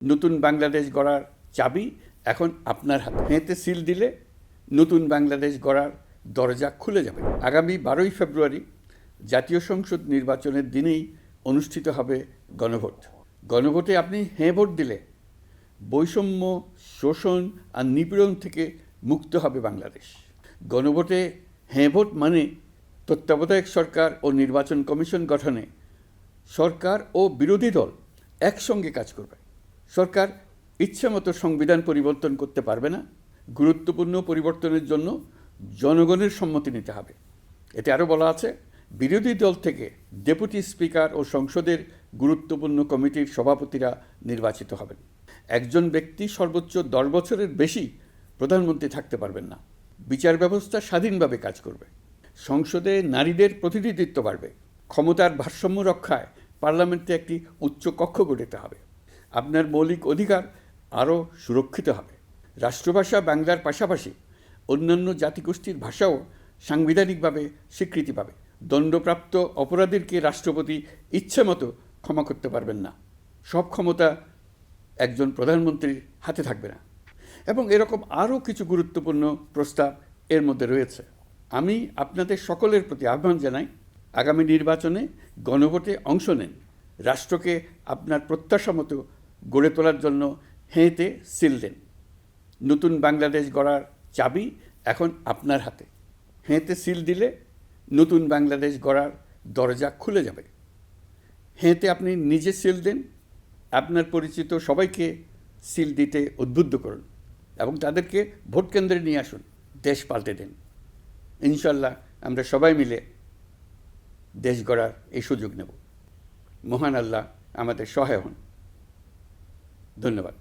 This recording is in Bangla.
নতুন বাংলাদেশ গড়ার চাবি এখন আপনার হাতে। হেঁতে সিল দিলে নতুন বাংলাদেশ গড়ার দরজা খুলে যাবে। আগামী 12ই ফেব্রুয়ারি জাতীয় সংসদ নির্বাচনের দিনেই অনুষ্ঠিত হবে গণভোট। গণভোটে আপনি হ্যাঁ ভোট দিলে বৈষম্য, শোষণ আর নিপীড়ন থেকে মুক্ত হবে বাংলাদেশ। গণভোটে হ্যাঁ ভোট মানে তত্ত্বাবধায়ক সরকার ও নির্বাচন কমিশন গঠনে সরকার ও বিরোধী দল একসঙ্গে কাজ করবে। সরকার ইচ্ছামতো সংবিধান পরিবর্তন করতে পারবে না। গুরুত্বপূর্ণ পরিবর্তনের জন্য জনগণের সম্মতি নিতে হবে। এতে আরও বলা আছে, বিরোধী দল থেকে ডেপুটি স্পিকার ও সংসদের গুরুত্বপূর্ণ কমিটির সভাপতিরা নির্বাচিত হবেন। একজন ব্যক্তি সর্বোচ্চ 10 বছরের বেশি প্রধানমন্ত্রী থাকতে পারবেন না। বিচার ব্যবস্থা স্বাধীনভাবে কাজ করবে। সংসদে নারীদের প্রতিনিধিত্ব বাড়বে। ক্ষমতার ভারসাম্য রক্ষায় পার্লামেন্টে একটি উচ্চ কক্ষ গঠিত হবে। আপনার মৌলিক অধিকার আরও সুরক্ষিত হবে। রাষ্ট্রভাষা বাংলার পাশাপাশি অন্যান্য জাতিগোষ্ঠীর ভাষাও সাংবিধানিকভাবে স্বীকৃতি পাবে। দণ্ডপ্রাপ্ত অপরাধীকে রাষ্ট্রপতি ইচ্ছামতো ক্ষমা করতে পারবেন না। সব ক্ষমতা একজন প্রধানমন্ত্রীর হাতে থাকবে না। এবং এরকম আরও কিছু গুরুত্বপূর্ণ প্রস্তাব এর মধ্যে রয়েছে। আমি আপনাদের সকলের প্রতি আহ্বান জানাই, আগামী নির্বাচনে গণভোটে অংশ নেন। রাষ্ট্রকে আপনার প্রত্যাশা মতো গড়ে তোলার জন্য হেঁতে সিল দেন। নতুন বাংলাদেশ গড়ার চাবি এখন আপনার হাতে। হেঁতে সিল দিলে নতুন বাংলাদেশ গড়ার দরজা খুলে যাবে। হেঁতে আপনি নিজে সিল দেন, আপনার পরিচিত সবাইকে সিল দিতে উদ্বুদ্ধ করুন এবং তাদেরকে ভোট কেন্দ্রে নিয়ে আসুন। দেশ পাল্টে দেন। ইনশাল্লাহ আমরা সবাই মিলে দেশ গড়ার এই সুযোগ নেব। মহান আল্লাহ আমাদের সহায় হন। ধন্যবাদ।